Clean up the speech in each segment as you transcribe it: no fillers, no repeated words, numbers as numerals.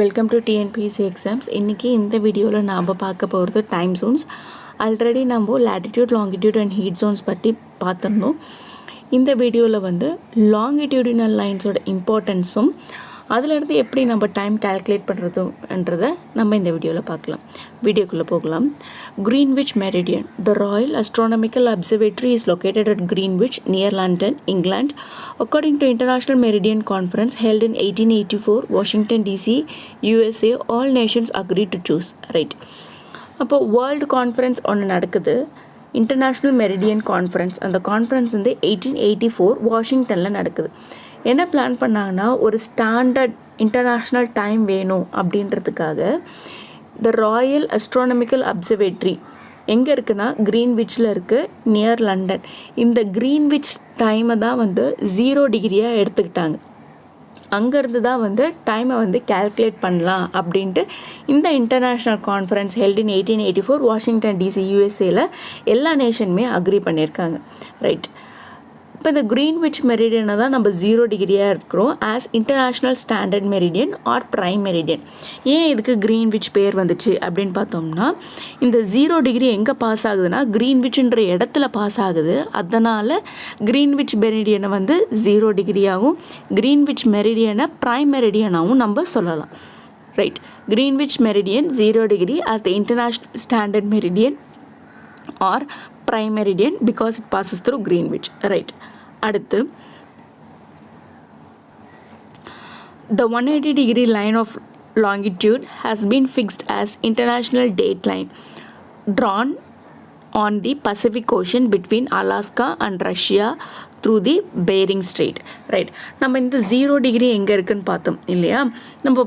Welcome to TNPSC exams. இன்றைக்கி இந்த வீடியோவில் நாம் பார்க்க போகிறது டைம் ஜோன்ஸ். ஆல்ரெடி நம்ம latitude, longitude and heat Jones பற்றி பார்த்துருந்தோம். இந்த வீடியோவில் வந்து லாங்கிடியூடினல் லைன்ஸோட இம்பார்ட்டன்ஸும் அதிலிருந்து எப்படி நம்ம டைம் கால்குலேட் பண்ணுறதுன்றதை நம்ம இந்த வீடியோவில் பார்க்கலாம். வீடியோக்குள்ளே போகலாம். Greenwich Meridian. The Royal Astronomical Observatory is located at Greenwich, near London, England. According to International Meridian Conference held in 1884, Washington DC, USA, all nations agreed to choose. Right. அப்போ world conference ஒன்று நடக்குது, international meridian conference. அந்த conference வந்து 1884 வாஷிங்டனில் நடக்குது. என்ன plan பண்ணாங்கன்னா, ஒரு ஸ்டாண்டர்ட் இன்டர்நேஷ்னல் டைம் வேணும் அப்படின்றதுக்காக த ராயல் அஸ்ட்ரானமிக்கல் அப்சர்வேட்ரி எங்கே இருக்குன்னா க்ரீன்விச்சில் இருக்குது, நியர் லண்டன். இந்த க்ரீன்விச் டைமை தான் வந்து 0 டிகிரியாக எடுத்துக்கிட்டாங்க. அங்கேருந்து தான் வந்து டைமை வந்து கால்குலேட் பண்ணலாம் அப்படின்ட்டு இந்த international conference held in 1884 Washington DC யூஎஸ்ஏல எல்லா நேஷனுமே அக்ரி பண்ணியிருக்காங்க. ரைட். இப்போ இந்த க்ரீன்விச் மெரிடியனை தான் நம்ம 0 டிகிரியாக இருக்கிறோம் as international standard meridian or prime meridian. ஏன் இதுக்கு க்ரீன்விச் பேர் வந்துச்சு அப்படின்னு பார்த்தோம்னா, இந்த 0 டிகிரி எங்கே பாஸ் ஆகுதுன்னா க்ரீன்விச்ன்ற இடத்துல பாஸ் ஆகுது. அதனால் க்ரீன்விச் மெரிடியனை வந்து 0 டிகிரியாகவும் க்ரீன்விச் மெரிடியனை ப்ரைம் மெரிடியனாகவும் நம்ம சொல்லலாம். ரைட். க்ரீன்விச் மெரிடியன் 0 டிகிரி as the international standard meridian or prime meridian because it passes through Greenwich. Right. அடுத்து, the 180 degree line of longitude has been fixed as international date line drawn on the Pacific Ocean between Alaska and Russia through the Bering Strait. Right. நம்ம இந்த 0 degree எங்கே இருக்குதுன்னு பார்த்தோம் இல்லையா? நம்ம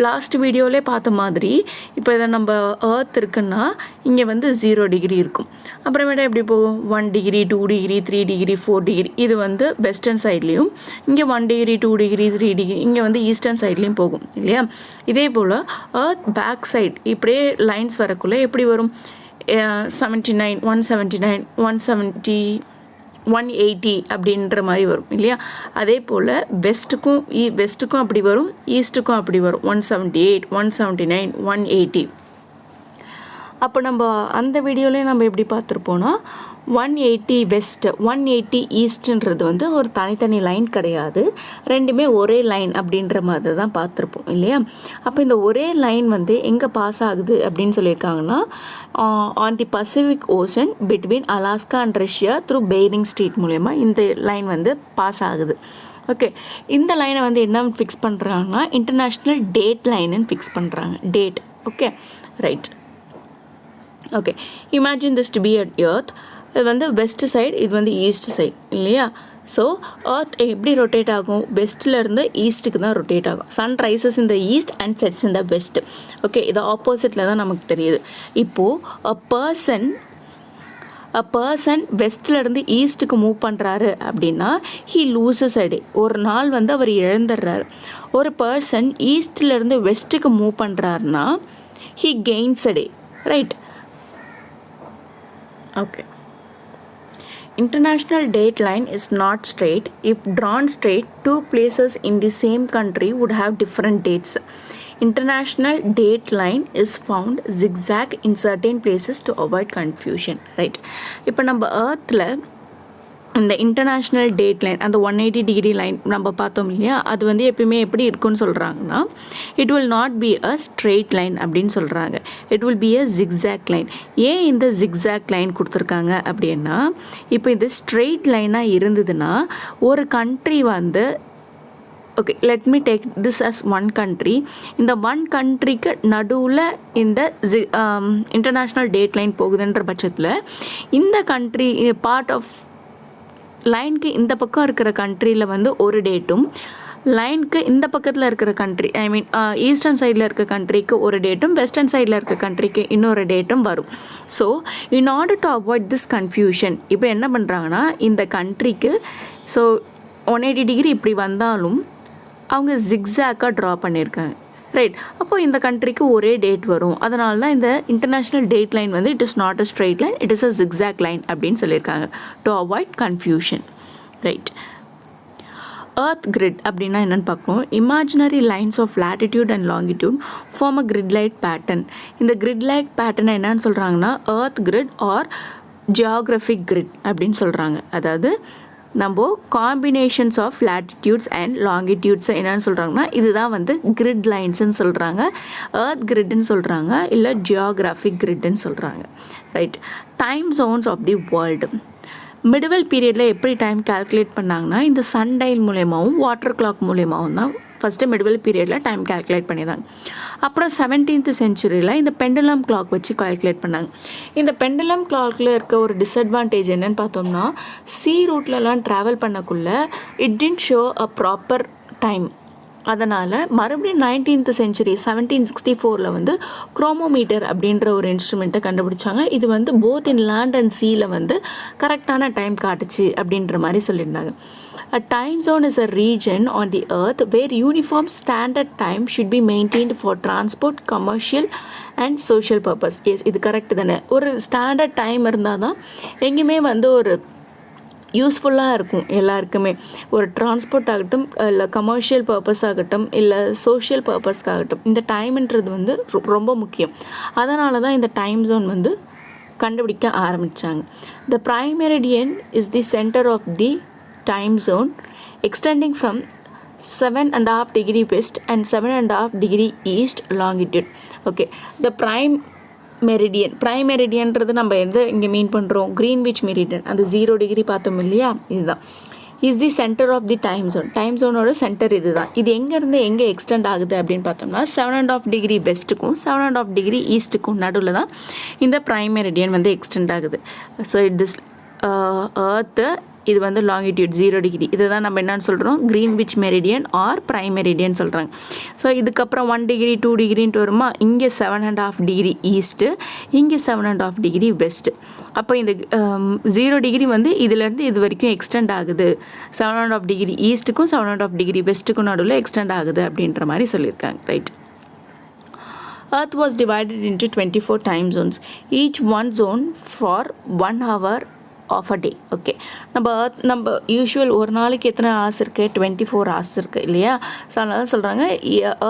last வீடியோவிலே பார்த்த மாதிரி இப்போ இதை நம்ம ஏர்த் இருக்குன்னா இங்கே வந்து 0 டிகிரி இருக்கும். அப்புறமேட்டா எப்படி போகும்? 1 டிகிரி, 2 டிகிரி, 3 டிகிரி, 4 டிகிரி. இது வந்து வெஸ்டர்ன் சைட்லேயும், இங்கே 1 டிகிரி, 2 டிகிரி, 3 டிகிரி, இங்கே வந்து ஈஸ்டர்ன் சைட்லேயும் போகும் இல்லையா? இதே போல் ஏர்த் பேக் சைட் இப்படியே லைன்ஸ் வரக்குள்ளே எப்படி வரும்? 79, 179, 170, 180 அப்படின்ற மாதிரி வரும் இல்லையா? அதே போல் வெஸ்ட்டுக்கும் அப்படி வரும், ஈஸ்ட்டுக்கும் அப்படி வரும். 178, 179, 180. அப்போ நம்ம அந்த வீடியோலேயே நம்ம எப்படி பார்த்துருப்போன்னா, 180 வெஸ்ட், 180 ஈஸ்ட்ன்றது வந்து ஒரு தனித்தனி லைன் கிடையாது, ரெண்டுமே ஒரே லைன் அப்படின்ற மாதிரி தான் பார்த்துருப்போம் இல்லையா? அப்போ இந்த ஒரே லைன் வந்து எங்கே பாஸ் ஆகுது அப்படின்னு சொல்லியிருக்காங்கன்னா, on the Pacific Ocean between Alaska and Russia through Bering strait மூலயமா இந்த லைன் வந்து பாஸ் ஆகுது. ஓகே. இந்த லைனை வந்து என்ன ஃபிக்ஸ் பண்ணுறாங்கன்னா இன்டர்நேஷ்னல் டேட் லைனுன்னு ஃபிக்ஸ் பண்ணுறாங்க. Date. Okay. Right. Okay. Imagine this to be at earth. இது வந்து வெஸ்ட் சைடு, இது வந்து ஈஸ்ட் சைடு இல்லையா? ஸோ எர்த் எப்படி ரொட்டேட் ஆகும்? வெஸ்ட்லேருந்து ஈஸ்ட்டுக்கு தான் ரொட்டேட் ஆகும். சன் ரைசஸ் இந்த ஈஸ்ட் அண்ட் செட்ஸ் இந்த வெஸ்ட். ஓகே. இது ஆப்போசிட்டில் தான் நமக்கு தெரியுது. இப்போது அ பர்சன் வெஸ்ட்லேருந்து ஈஸ்ட்டுக்கு மூவ் பண்ணுறாரு அப்படின்னா ஹீ லூசஸ் அ டே. ஒரு நாள் வந்து அவர் இழந்துடுறாரு. ஒரு பர்சன் ஈஸ்ட்லேருந்து வெஸ்ட்டுக்கு மூவ் பண்ணுறாருன்னா he gains a day. Right. Okay. International date line is not straight. If drawn straight, two places in the same country would have different dates. International date line is found zigzag in certain places to avoid confusion. Right. இப்போ நம்ம earthல இந்த international date line, அந்த 180 degree line நம்ம பார்த்தோம் இல்லையா? அது வந்து எப்பயுமே எப்படி இருக்குன்னு சொல்கிறாங்கன்னா, it will not be a straight line அப்படின்னு சொல்கிறாங்க. It will be a zigzag line. ஏன் இந்த ஜிக்ஸாக் லைன் கொடுத்துருக்காங்க அப்படின்னா, இப்போ இது ஸ்ட்ரெயிட் லைனாக இருந்ததுன்னா ஒரு கண்ட்ரி வந்து, okay let me take this as one country. இந்த ஒன் கண்ட்ரிக்கு நடுவில் இந்த இன்டர்நேஷ்னல் டேட் லைன் போகுதுன்ற பட்சத்தில் இந்த கண்ட்ரி பார்ட் ஆஃப் லைனுக்கு இந்த பக்கம் இருக்கிற கண்ட்ரியில் வந்து ஒரு டேட்டும், லைனுக்கு இந்த பக்கத்தில் இருக்கிற கண்ட்ரி, ஐ மீன் ஈஸ்டர்ன் சைடில் இருக்க கண்ட்ரிக்கு ஒரு டேட்டும், வெஸ்டர்ன் சைடில் இருக்க கண்ட்ரிக்கு இன்னொரு டேட்டும் வரும். So in order to avoid this confusion இப்போ என்ன பண்ணுறாங்கன்னா, இந்த கண்ட்ரிக்கு ஸோ 180 டிகிரி இப்படி வந்தாலும் அவங்க ஜிக்ஸாக்காக ட்ரா பண்ணியிருக்காங்க. ரைட். அப்போ இந்த கண்ட்ரிக்கு ஒரே டேட் வரும். அதனால தான் இந்த இன்டர்நேஷ்னல் டேட் லைன் வந்து it is not a straight line, it is a zigzag line அப்படின்னு சொல்லியிருக்காங்க to avoid confusion. Right. Earth grid அப்படின்னா என்னென்னு பார்க்கணும். Imaginary lines of latitude and longitude form a grid light pattern. இந்த grid light பேட்டர்னை என்னன்னு சொல்கிறாங்கன்னா earth grid or geographic grid அப்படின்னு சொல்கிறாங்க. அதாவது நம்ம காம்பினேஷன்ஸ் ஆஃப் லேட்டிடியூட்ஸ் அண்ட் லாங்கிடியூட்ஸை என்னென்னு சொல்கிறாங்கன்னா இதுதான் வந்து கிரிட் லைன்ஸ்ன்னு சொல்கிறாங்க, எர்த் கிரிட்னு சொல்கிறாங்க, இல்லை ஜியாகிராஃபிக் கிரிட்னு சொல்கிறாங்க. Right. Time zones of the world. Medieval பீரியடில் எப்படி டைம் கால்குலேட் பண்ணாங்கன்னா இந்த சன்டைல் மூலயமாவும் வாட்டர் கிளாக் மூலயமாவும் தான் ஃபஸ்ட்டு மிடிவல் பீரியடில் டைம் கால்குலேட் பண்ணிதாங்க. அப்புறம் 17th செஞ்சுரியில் இந்த பெண்டுலம் கிளாக் வச்சு கால்குலேட் பண்ணாங்க. இந்த பெண்டுலம் கிளாக்கில் இருக்க ஒரு டிஸ்அட்வான்டேஜ் என்னென்னு பார்த்தோம்னா சி ரூட்லலாம் ட்ராவல் பண்ணக்குள்ள it didn't show a proper time. அதனால் மறுபடியும் 19th செஞ்சுரி 1764 வந்து குரோமோமீட்டர் அப்படின்ற ஒரு இன்ஸ்ட்ருமெண்ட்டை கண்டுபிடிச்சாங்க. இது வந்து போத் இன் லேண்ட் அண்ட் சீல வந்து கரெக்டான டைம் காட்டுச்சு அப்படின்ற மாதிரி சொல்லியிருந்தாங்க. A time zone is a region on the earth where uniform standard time should be maintained for transport, commercial and social purpose. Yes, இது கரெக்ட் தானே. ஒரு ஸ்டாண்டர்ட் டைம் இருந்தால் தான் எங்கேயுமே வந்து ஒரு யூஸ்ஃபுல்லாக இருக்கும் எல்லாருக்குமே. ஒரு டிரான்ஸ்போர்ட் ஆகட்டும், இல்லை கமர்ஷியல் பர்பஸ் ஆகட்டும், இல்லை சோஷியல் பர்பஸ்க்காகட்டும், இந்த டைம்ன்றது வந்து ரொம்ப முக்கியம். அதனால தான் இந்த டைம் ஜோன் வந்து கண்டுபிடிக்க ஆரம்பித்தாங்க. The prime meridian is the centre of the time zone extending from 7.5 degree west and 7.5 degree east longitude. Okay, the prime மெரிடியன்றது நம்ம எந்த இங்கே மீன் பண்ணுறோம், கிரீன்விச் மெரிடியன், அந்த 0 டிகிரி பார்த்தோம் இல்லையா, இதுதான் is the centre of the time zone. Time ஜோனோட centre இது தான். இது எங்கேருந்து எங்கே எக்ஸ்டெண்ட் ஆகுது அப்படின்னு பார்த்தோம்னா 7.5 டிகிரி வெஸ்ட்டுக்கும் 7.5 டிகிரி ஈஸ்ட்டுக்கும் நடுவில் தான் இந்த பிரைம் மெரிடியன் வந்து எக்ஸ்டெண்ட் ஆகுது. ஸோ திஸ் எர்த்து இது வந்து லாங்கிடியூட் 0 டிகிரி, இதை தான் நம்ம என்னன்னு சொல்கிறோம், Greenwich meridian or prime meridian சொல்கிறாங்க. ஸோ இதுக்கப்புறம் 1 டிகிரி 2 டிகிரின்ட்டு வருமா, இங்கே 7.5 டிகிரி ஈஸ்ட்டு, இங்கே 7.5 டிகிரி வெஸ்ட்டு. அப்போ இந்த 0 டிகிரி வந்து இதுலேருந்து இது வரைக்கும் எக்ஸ்டெண்ட் ஆகுது, 7.5 டிகிரி ஈஸ்ட்டுக்கும் 7.5 டிகிரி வெஸ்ட்டுக்கும் நடுவில் எக்ஸ்டெண்ட் ஆகுது அப்படின்ற மாதிரி சொல்லியிருக்காங்க. Right. Earth was divided into 24 time zones, each one zone for 1 hour of a day. Okay, நம்ம யூஷுவல் ஒரு நாளைக்கு எத்தனை ஹவர்ஸ் இருக்குது, 24 ஹவர்ஸ் இருக்குது இல்லையா. ஸோ அதனால சொல்கிறாங்க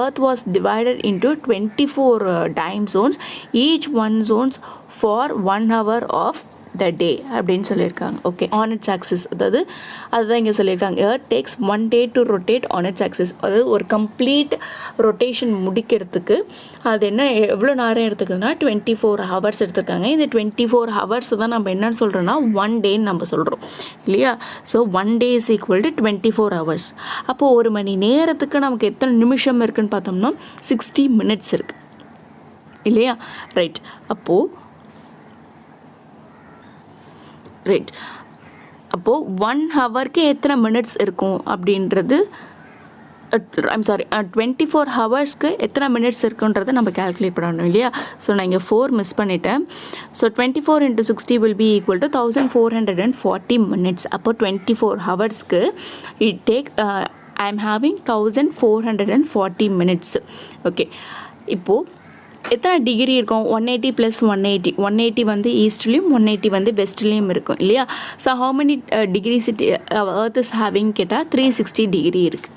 earth was divided into 24 time zones, each one zones for 1 hour of the day அப்படின்னு சொல்லியிருக்காங்க. ஓகே, on its axis, அதாவது அதுதான் இங்கே சொல்லியிருக்காங்க. earth takes 1 day to rotate on its axis. அதாவது ஒரு கம்ப்ளீட் ரொட்டேஷன் முடிக்கிறதுக்கு அது என்ன எவ்வளோ நேரம் எடுத்துக்குதுன்னா 24 ஹவர்ஸ் எடுத்துருக்காங்க. இந்த 24 ஹவர்ஸ் தான் நம்ம என்னன்னு சொல்கிறோன்னா 1 டேன்னு நம்ம சொல்கிறோம் இல்லையா. So 1 day is equal to 24 hours. அப்போது ஒரு மணி நேரத்துக்கு நமக்கு எத்தனை நிமிஷம் இருக்குதுன்னு பார்த்தோம்னா 60 மினிட்ஸ் இருக்குது இல்லையா. ரைட். அப்போது 1 ஹவருக்கு எத்தனை மினிட்ஸ் இருக்கும் அப்படின்றது, 24 ஹவர்ஸ்க்கு எத்தனை மினிட்ஸ் இருக்குன்றதை நம்ம கேல்குலேட் பண்ணணும் இல்லையா. ஸோ நான் இங்கே 4 மிஸ் பண்ணிட்டேன். So 24 into 60 will be equal to 1440 minutes. அப்போ 24 ஹவர்ஸ்க்கு it take I am having 1440 minutes. Okay, இப்போது எத்தனை டிகிரி இருக்கும், 180 + 180, 180 வந்து ஈஸ்ட்லேயும் 180 வந்து வெஸ்ட்லேயும் இருக்கும் இல்லையா. So how many degrees earth is having கேட்டால் 360 டிகிரி இருக்குது.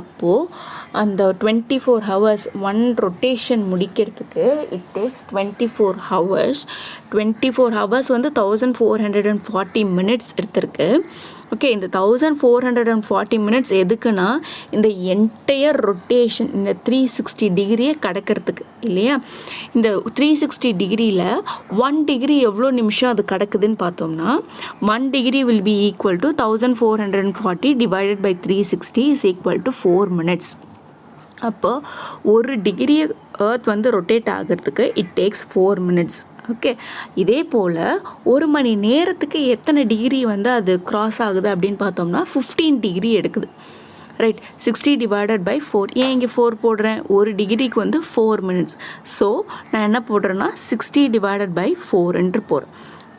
அப்போது அந்த 24 ஹவர்ஸ் 1 ரொட்டேஷன் முடிக்கிறதுக்கு இட் டேக்ஸ் 24 ஹவர்ஸ். 24 ஹவர்ஸ் வந்து 1440 மினிட்ஸ் எடுத்திருக்கு. ஓகே, இந்த 1440 மினிட்ஸ் எதுக்குன்னா இந்த என்டையர் ரொட்டேஷன் இந்த 360 டிகிரியை கடக்கிறதுக்கு இல்லையா. இந்த 360 டிகிரியில் 1 டிகிரி எவ்வளோ நிமிஷம் அது கடக்குதுன்னு பார்த்தோம்னா 1 degree will be equal to 1440 divided by 360 is equal to 4 minutes. அப்போ ஒரு டிகிரி எர்த் வந்து ரொட்டேட் ஆகிறதுக்கு இட் டேக்ஸ் 4 மினிட்ஸ். ஓகே, இதே போல் ஒரு மணி நேரத்துக்கு எத்தனை டிகிரி வந்து அது க்ராஸ் ஆகுது அப்படின்னு பார்த்தோம்னா 15 டிகிரி எடுக்குது. ரைட். 60 divided by 4. ஏன் இங்கே 4 போடுறேன், ஒரு டிகிரிக்கு வந்து 4 மினிட்ஸ். ஸோ நான் என்ன போடுறேன்னா 60 டிவைடட் பை 4 என்று போகிறேன்.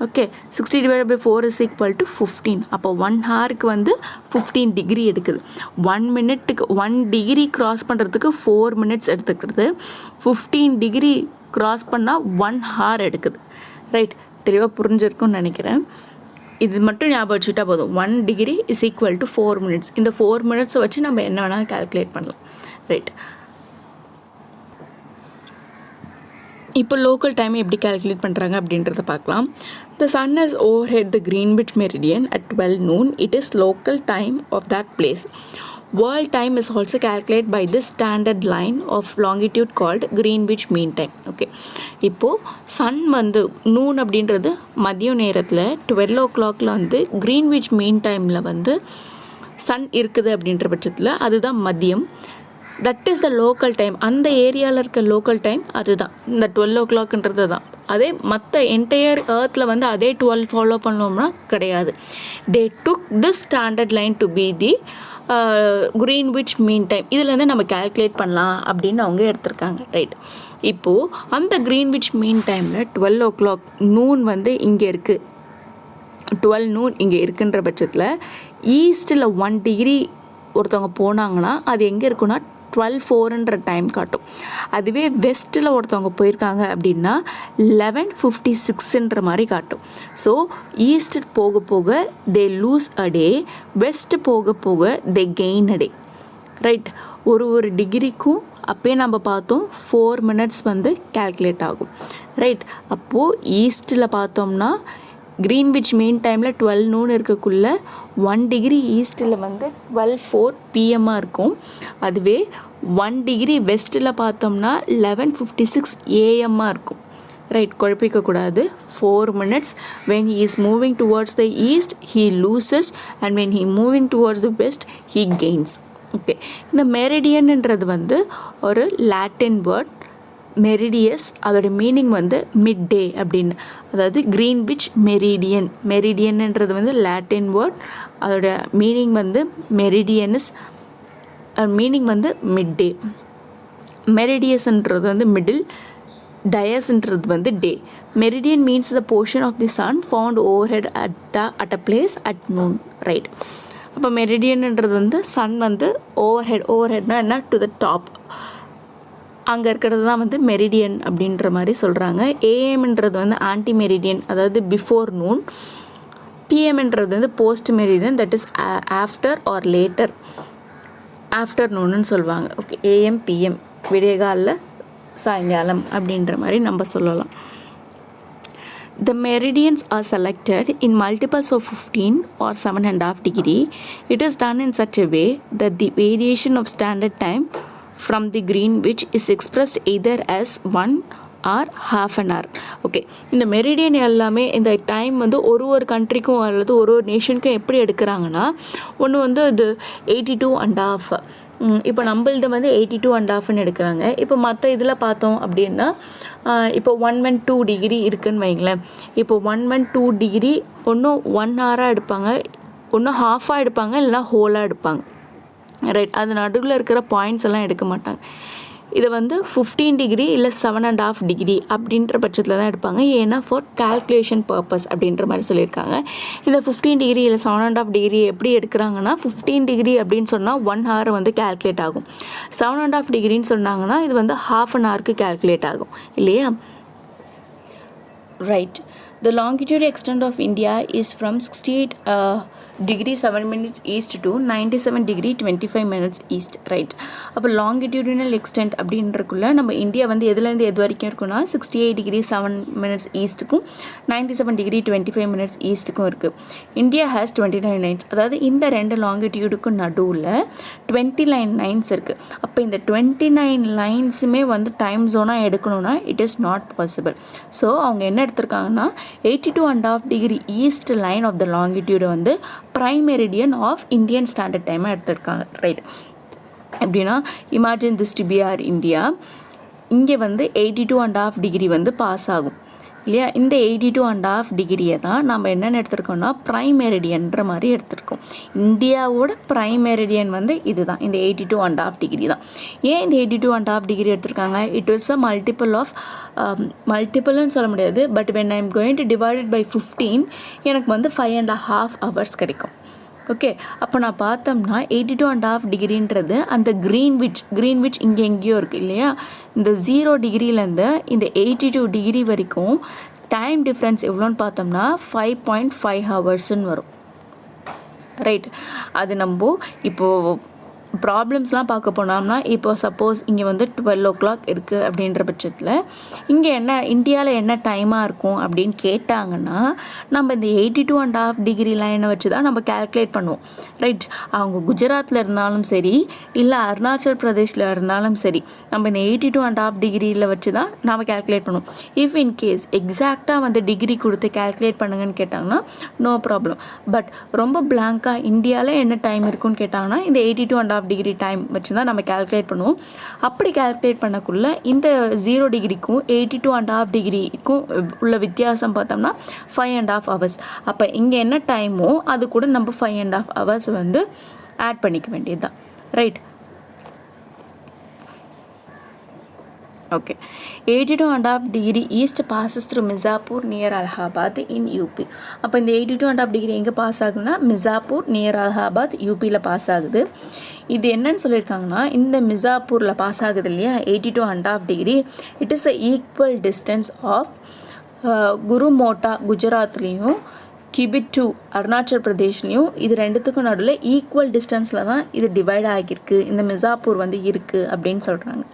Okay, 60 divided by 4 is equal to 15. அப்போ 1 ஹவருக்கு வந்து 15 டிகிரி எடுக்குது. 1 மினிட்டுக்கு 1 டிகிரி க்ராஸ் பண்ணுறதுக்கு 4 மினிட்ஸ் எடுத்துக்கிறது. 15 டிகிரி க்ராஸ் பண்ணால் 1 ஹவர் எடுக்குது. ரைட். தெளிவாக புரிஞ்சிருக்கும்னு நினைக்கிறேன். இது மட்டும் ஞாபகம் வச்சுக்கிட்டா போதும். 1 degree is equal to 4 minutes. இந்த 4 மினிட்ஸை வச்சு நம்ம என்ன வேணாலும் கால்குலேட் பண்ணலாம். ரைட், இப்போ லோக்கல் டைம் எப்படி கால்குலேட் பண்ணுறாங்க அப்படின்றத பார்க்கலாம். The sun has overhead the Greenwich meridian at 12 noon. It is local time of that place. World time is also calculated by this standard line of longitude called Greenwich Mean Time. Okay, இப்போது Sun வந்து noon அப்படின்றது மதியம் நேரத்தில் 12 o'clock வந்து Greenwich Mean Timeல வந்து Sun இருக்குது அப்படின்ற பட்சத்தில் அதுதான் மதியம். That is the local time. அந்த ஏரியாவில் இருக்க லோக்கல் டைம் அதுதான், இந்த 12 o'clockன்றது தான். அதே மற்ற என்டையர் ஏர்த்தில் வந்து அதே 12 ஃபாலோ பண்ணோம்னா கிடையாது. They took this standard line to be the Greenwich Mean Time. இதுலேருந்து நம்ம கால்குலேட் பண்ணலாம் அப்படின்னு அவங்க எடுத்திருக்காங்க. ரைட், இப்போது அந்த Greenwich Mean Timeல 12 o'clock நூன் வந்து இங்கே இருக்குது, 12 noon இங்கே இருக்குன்ற பட்சத்தில் ஈஸ்ட்டில் 1 டிகிரி ஒருத்தவங்க போனாங்கன்னா அது எங்கே இருக்குன்னா 12:04 டைம் காட்டும். அதுவே வெஸ்ட்டில் ஒருத்தவங்க போயிருக்காங்க அப்படின்னா 11:56 மாதிரி காட்டும். ஸோ ஈஸ்ட் போக போக தே லூஸ் அ டே, வெஸ்ட் போக போக தே கெயின் அ டே. ரைட், ஒரு டிகிரிக்கும் அப்போயே நம்ம பார்த்தோம் 4 minutes வந்து கால்குலேட் ஆகும். ரைட், அப்போது ஈஸ்ட்டில் பார்த்தோம்னா Greenwich Mean Timeல 12 noon இருக்கக்குள்ள 1 டிகிரி ஈஸ்ட்டில் வந்து 12:04 PM இருக்கும். அதுவே 1 டிகிரி வெஸ்ட்டில் பார்த்தோம்னா 11:56 AM இருக்கும். Right, குழப்பிக்கக்கூடாது. 4 minutes. When he is moving towards the east he loses, and when he moving towards the west he gains. Okay, இந்த மெரிடியன்ன்றது வந்து ஒரு லாட்டின் வேர்ட். மெரிடியஸ், அதோட மீனிங் வந்து மிட் டே அப்படின்னு, அதாவது Greenwich மெரிடியன். மெரிடியன்ன்றது வந்து லாட்டின் வேர்ட், அதோட மீனிங் வந்து மெரிடியன்ஸ், மீனிங் வந்து மிட் டே. மெரிடியஸ்ன்றது வந்து மிடில், டயஸ்ன்றது வந்து day. Meridian means the portion of the sun found overhead at a place at noon. Right, அப்போ மெரிடியன்ன்றது வந்து சன் வந்து ஓவர்ஹெட்னா என்ன, டு த டாப், அங்கே இருக்கிறது தான் வந்து மெரிடியன் அப்படின்ற மாதிரி சொல்கிறாங்க. ஏஎம்ன்றது வந்து ஆன்டி மெரிடியன், அதாவது பிஃபோர் நூன். பிஎம்ன்றது வந்து post meridian, that is after or later, ஆஃப்டர்நூன்னு சொல்லுவாங்க. ஓகே, ஏஎம் பிஎம், விடியகாலில் சாயங்காலம் அப்படின்ற மாதிரி நம்ம சொல்லலாம். The meridians are selected in multiples of 15 or 7.5 degree. It is done in such a way that the variation of standard time from the Greenwich is expressed either as 1 or half an hour. Okay, இந்த meridian எல்லாமே இந்த time வந்து ஒரு கண்ட்ரிக்கும் அல்லது ஒரு நேஷனுக்கும் எப்படி எடுக்கிறாங்கன்னா, ஒன்று வந்து இது 82.5. இப்போ நம்மளது வந்து 82.5ன்னு எடுக்கிறாங்க. இப்போ மற்ற இதில் பார்த்தோம் அப்படின்னா இப்போ 112 டிகிரி இருக்குதுன்னு வைங்களேன். இப்போ 112 டிகிரி ஒன்றும் 1 hour எடுப்பாங்க, ஒன்றும் ஹாஃபாக எடுப்பாங்க, இல்லைனா ஹோலாக எடுப்பாங்க. ரைட், அது நடுவில் இருக்கிற பாயிண்ட்ஸ் எல்லாம் எடுக்க மாட்டாங்க. இதை வந்து 15 டிகிரி இல்லை 7.5 டிகிரி அப்படின்ற பட்சத்தில் தான் எடுப்பாங்க. ஏன்னா ஃபார் கால்குலேஷன் பர்பஸ் அப்படின்ற மாதிரி சொல்லியிருக்காங்க. இந்த 15 டிகிரி இல்லை 7.5 டிகிரி எப்படி எடுக்கிறாங்கன்னா, 15 டிகிரி அப்படின்னு சொன்னால் 1 hour வந்து கால்குலேட் ஆகும். 7.5 டிகிரின்னு சொன்னாங்கன்னா இது வந்து half an hourக்கு கால்குலேட் ஆகும் இல்லையா. Right, the longitude extent of India is from 68 degree 7 minutes east to 97 degree 25 minutes east. Right, அப்போ லாங்கிடியூடினல் எக்ஸ்டென்ட் அப்படின்றக்குள்ள நம்ம இந்தியா வந்து எதுலேருந்து எது வரைக்கும் இருக்குன்னா 68 degree 7 minutes ஈஸ்ட்டுக்கும் 97 degree 25 minutes ஈஸ்ட்டுக்கும் இருக்குது. India has 29 lines. அதாவது இந்த 2 லாங்கிடியூடுக்கும் நடுவில் 29 lines இருக்குது. அப்போ இந்த 29 linesமே வந்து டைம் ஜோனாக எடுக்கணும்னா it is not possible. So அவங்க என்ன எடுத்திருக்காங்கன்னா 82.5 degree east line of the லாங்கிடியூடை வந்து prime meridian of Indian standard time எடுத்திருக்காங்க. ரைட், எப்படின்னா imagine this to be our India. இங்கே வந்து 82.5 டிகிரி வந்து பாஸ் ஆகும் இல்லையா. இந்த 82.5 டிகிரியை தான் நம்ம என்னென்னு எடுத்திருக்கோம்னா ப்ரைம் மெரிடியன்ற மாதிரி எடுத்திருக்கோம். இந்தியாவோட ப்ரைம் மெரிடியன் வந்து இதுதான், இந்த 82.5 டிகிரி தான். ஏன் இந்த 82.5 டிகிரி எடுத்திருக்காங்க? இட் இஸ் அ மல்டிபிள்னு சொல்ல முடியாது, but when I am going to divided by 15 எனக்கு வந்து 5.5 hours கிடைக்கும். ஓகே, அப்போ நான் பார்த்தோம்னா 82.5 டிகிரின்றது அந்த க்ரீன்விச் இங்கே எங்கேயோ இருக்குது இல்லையா. இந்த 0 டிகிரிலேருந்து இந்த 82 டிகிரி வரைக்கும் டைம் டிஃப்ரென்ஸ் எவ்வளோன்னு பார்த்தோம்னா 5.5 ஹவர்ஸ்ன்னு வரும். ரைட், அது நம்ம இப்போது ப்ராப்ளம்ஸ்லாம் பார்க்க போனோம்னா, இப்போ சப்போஸ் இங்கே வந்து 12 o'clock இருக்குது அப்படின்ற பட்சத்தில் இங்கே என்ன இந்தியாவில் என்ன டைமாக இருக்கும் அப்படின்னு கேட்டாங்கன்னா, நம்ம இந்த 82.5 டிகிரி லைனை வச்சு தான் நம்ம கேல்குலேட் பண்ணுவோம். ரைட், அவங்க குஜராத்தில் இருந்தாலும் சரி, இல்லை அருணாச்சல் பிரதேஷில் இருந்தாலும் சரி, நம்ம இந்த 82.5 டிகிரியில் வச்சு தான் நம்ம கேல்குலேட் பண்ணுவோம். இஃப் இன்கேஸ் எக்ஸாக்டாக வந்து டிகிரி கொடுத்து கேல்குலேட் பண்ணுங்கன்னு கேட்டாங்கன்னா நோ ப்ராப்ளம். பட் ரொம்ப பிளாங்காக இந்தியாவில் என்ன டைம் இருக்குன்னு கேட்டாங்கன்னா இந்த 82.5 டிகிரி டைம் வச்சு தான் நம்ம கேல்குலேட் பண்ணுவோம். அப்படி கேல்குலேட் பண்ணக்குள்ள இந்த 0 டிகிரிக்கும் 82.5 டிகிரிக்கும் உள்ள வித்தியாசம் பார்த்தோம்னா 5.5 ஹவர்ஸ். அப்போ இங்கே என்ன டைமோ அது கூட நம்ம 5.5 ஹவர்ஸ் வந்து ஆட் பண்ணிக்க வேண்டியது தான். Right, okay. 82.5 degree east passes through Mirzapur near Allahabad in UP. அப்போ இந்த 82.5 degree எங்கே பாஸ் ஆகுதுன்னா மிர்சாப்பூர் நியர் அலகாபாத் யூபியில் பாஸ் ஆகுது. இது என்னன்னு சொல்லியிருக்காங்கன்னா, இந்த மிர்சாப்பூரில் பாஸ் ஆகுது இல்லையா 82.5 degree, it is a equal distance of குருமோட்டா குஜராத்லேயும் கிபிட்டு அருணாச்சல் பிரதேஷ்லேயும் இது ரெண்டுத்துக்கும் நடுவில் ஈக்குவல் டிஸ்டன்ஸில் தான் இது டிவைட் ஆகியிருக்கு, இந்த மிர்சாப்பூர் வந்து இருக்குது அப்படின்னு சொல்கிறாங்க.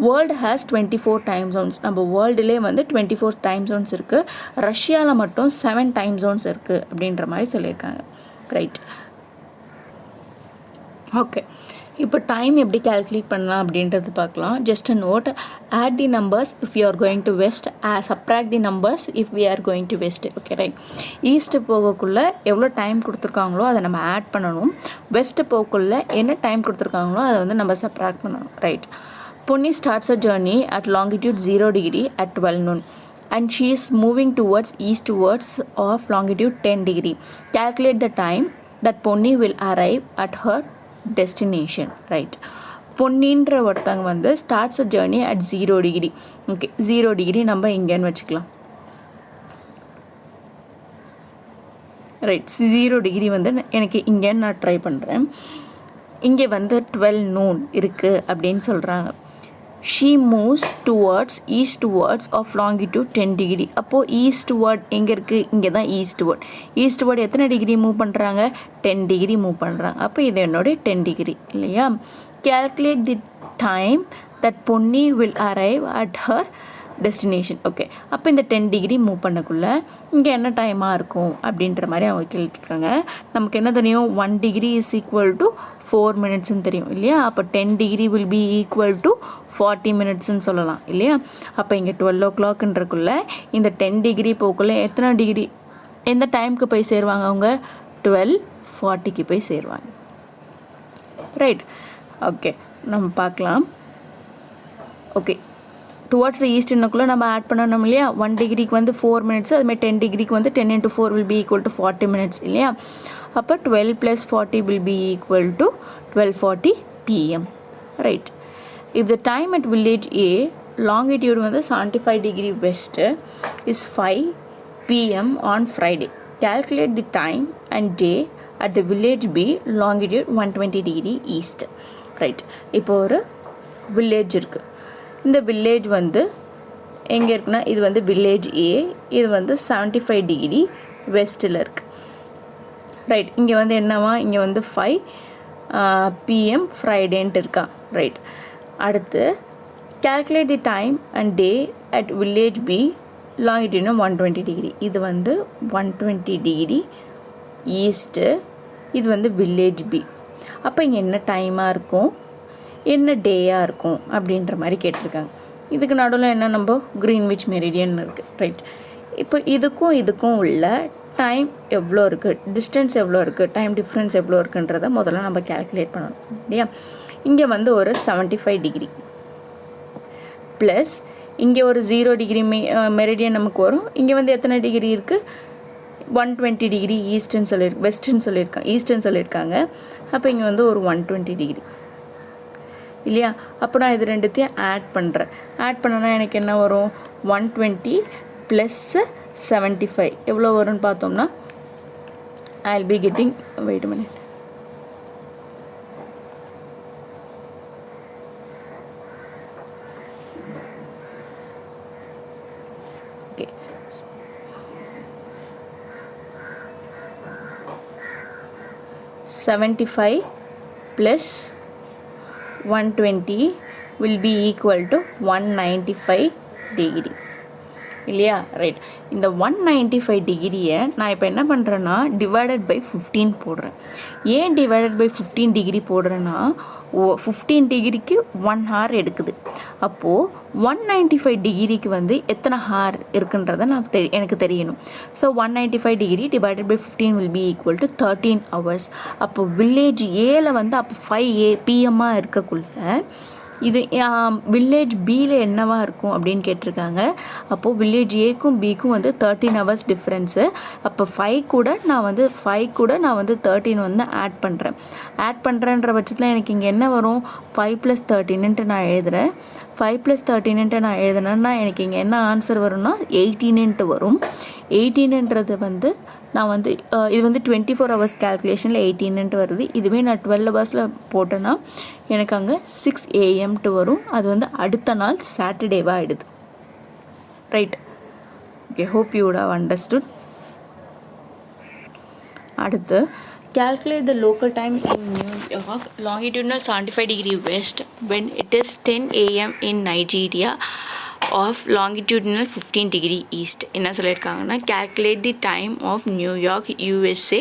World has 24 time zones. நம்ம வேர்ல்டுலே வந்து 24 டைம் ஜோன்ஸ் இருக்குது. ரஷ்யாவில் மட்டும் 7 டைம் ஜோன்ஸ் இருக்குது அப்படின்ற மாதிரி சொல்லியிருக்காங்க. Right, okay. இப்போ டைம் எப்படி கேல்குலேட் பண்ணலாம் அப்படின்றது பார்க்கலாம். Just a note, add the numbers if you are going to west, subtract the numbers if we are going to west. Okay, right. East போகக்குள்ளே எவ்வளோ டைம் கொடுத்துருக்காங்களோ அதை நம்ம ஆட் பண்ணணும். வெஸ்ட்டு போகக்குள்ளே என்ன டைம் கொடுத்துருக்காங்களோ அதை வந்து நம்ம சப்ராக்ட் பண்ணணும். Right, Punni starts a journey at longitude 0 degree at 12 noon and she is moving towards eastwards of longitude 10 degree. Calculate the time that Punni will arrive at her destination. Right, பொன்னின்ற ஒருத்தங்க வந்து starts a journey at 0 degree. Okay, 0 degree நம்ம இங்கேன்னு வச்சுக்கலாம். Right, 0 degree வந்து எனக்கு இங்கேன்னு நான் try பண்ணுறேன். இங்கே வந்து 12 noon இருக்குது அப்படின்னு சொல்கிறாங்க. She moves towards eastwards of longitude 10 degree. அப்போது ஈஸ்ட்வர்ட் எங்கே இருக்குது? இங்கே தான் ஈஸ்ட்வர்ட். ஈஸ்ட்வர்ட் எத்தனை டிகிரி மூவ் பண்ணுறாங்க? 10 டிகிரி மூவ் பண்ணுறாங்க. அப்போ இது என்னோட 10 டிகிரி இல்லையா? Calculate the time that Punni will arrive at her destination. Okay, அப்போ இந்த 10 டிகிரி மூவ் பண்ணக்குள்ளே இங்கே என்ன டைமாக இருக்கும் அப்படின்ற மாதிரி அவங்க கேட்டுருக்காங்க. நமக்கு என்ன தெரியும்? 1 டிகிரி இஸ் ஈக்குவல் டு 4 மினிட்ஸ்ன்னு தெரியும் இல்லையா? அப்போ 10 degree will be equal to 40 மினிட்ஸ்ன்னு சொல்லலாம் இல்லையா? அப்போ இங்கே 12 o'clockன்றக்குள்ளே இந்த 10 டிகிரி போக்குள்ளே எத்தனை டிகிரி எந்த டைமுக்கு போய் சேருவாங்க? அவங்க 12:40க்கு போய் சேருவாங்க. ரைட், ஓகே, நம்ம பார்க்கலாம். ஓகே, டுவர்ட்ஸ் த ஈஸ்ட்னுக்குள்ளே நம்ம ஆட் பண்ணணும் இல்லையா? 1 டிகிரிக்கு வந்து 4 மினிட்ஸ், அதுமாதிரி 10 டிகிரிக்கு வந்து 10 into 4 will be equal to 40 minutes இல்லையா? அப்போ 12 + 40 will be equal to 12:40 PM. Right, if the time at village A longitude வந்து 75 degree west is 5 PM on Friday, calculate the time and day at the village B longitude 120 degree east. Right, இப்போ ஒரு village இருக்குது. இந்த village வந்து எங்கே இருக்குன்னா, இது வந்து வில்லேஜ் ஏ, இது வந்து 75 டிகிரி வெஸ்ட்டில் இருக்குது. ரைட், இங்கே வந்து என்னவா? இங்கே வந்து 5 PM ஃப்ரைடேன்ட்டு இருக்கான். ரைட், அடுத்து calculate the time and day at village B longitude 120 degree. இது வந்து 120 டிகிரி ஈஸ்ட்டு, இது வந்து வில்லேஜ் பி. அப்போ இங்கே என்ன டைமாக இருக்கும், என்ன டேயாக இருக்கும் அப்படின்ற மாதிரி கேட்டிருக்காங்க. இதுக்கு நடுவில் என்ன நம்ம கிரீன்விச் மெரிடியன் இருக்குது. ரைட், இப்போ இதுக்கும் இதுக்கும் உள்ள டைம் எவ்வளோ இருக்குது, டிஸ்டன்ஸ் எவ்வளோ இருக்குது, டைம் டிஃப்ரென்ஸ் எவ்வளோ இருக்குன்றதை முதல்ல நம்ம கேல்குலேட் பண்ணணும் இல்லையா? இங்கே வந்து ஒரு 75 டிகிரி ப்ளஸ் இங்கே ஒரு 0 டிகிரி மெரிடியன் நமக்கு வரும். இங்கே வந்து எத்தனை டிகிரி இருக்குது? 120 டிகிரி ஈஸ்ட்ன்னு சொல்லியிருக்கு, வெஸ்ட்டுன்னு சொல்லியிருக்காங்க, ஈஸ்ட்ன்னு சொல்லியிருக்காங்க. அப்போ இங்கே வந்து ஒரு 120 டிகிரி இல்லையா? அப்போ நான் இது ரெண்டுத்தையும் ஆட் பண்ணுறேன். ஆட் பண்ணனா எனக்கு என்ன வரும்? 120 + 75 எவ்வளோ வரும்னு பார்த்தோம்னா, I will be getting, wait a minute, okay, 75 plus 120 will be equal to 195 degree இல்லையா? ரைட். இந்த 195 டிகிரியை நான் இப்போ என்ன பண்ணுறேன்னா டிவைடட் பை 15 போடுறேன். ஏன் டிவைடட் பை 15 டிகிரி போடுறேன்னா 15 டிகிரிக்கு 1 ஹார் எடுக்குது. அப்போது 195 டிகிரிக்கு வந்து எத்தனை ஹார் இருக்குன்றதை எனக்கு தெரியணும். So 195 degree divided by 15 will be equal to 13 hours. அப்போ வில்லேஜ் ஏல வந்து அப்போ 5 PM இருக்கக்குள்ள இது வில்லேஜ் பியில் என்னவா இருக்கும் அப்படின்னு கேட்டிருக்காங்க. அப்போது வில்லேஜ் ஏக்கும் பிக்கும் வந்து 13 hours டிஃப்ரென்ஸு. அப்போ 5 கூட நான் வந்து 13 வந்து ஆட் பண்ணுறேன்ற பட்சத்தில் எனக்கு இங்கே என்ன வரும்? 5 + 13 நான் எழுதுகிறேன். 5 + 13 நான் எழுதுனேன்னா எனக்கு இங்கே என்ன ஆன்சர் வரும்னா 18 வரும். 18ன்றது வந்து நான் வந்து இது வந்து 24 hours கேல்குலேஷனில் 18 வருது. இதுவே நான் 12 ஹவர்ஸில் போட்டேன்னா எனக்கு அங்கே 6 AM வரும். அது வந்து அடுத்த நாள் சாட்டர்டேவாக ஆகிடுது. Right. Okay, hope you would have understood. அடுத்து calculate the local time in New York, longitudinal 75 degree west when it is 10 AM in Nigeria of longitudinal 15 degree east. என்ன சொல்லியிருக்காங்கன்னா calculate the time of New York USA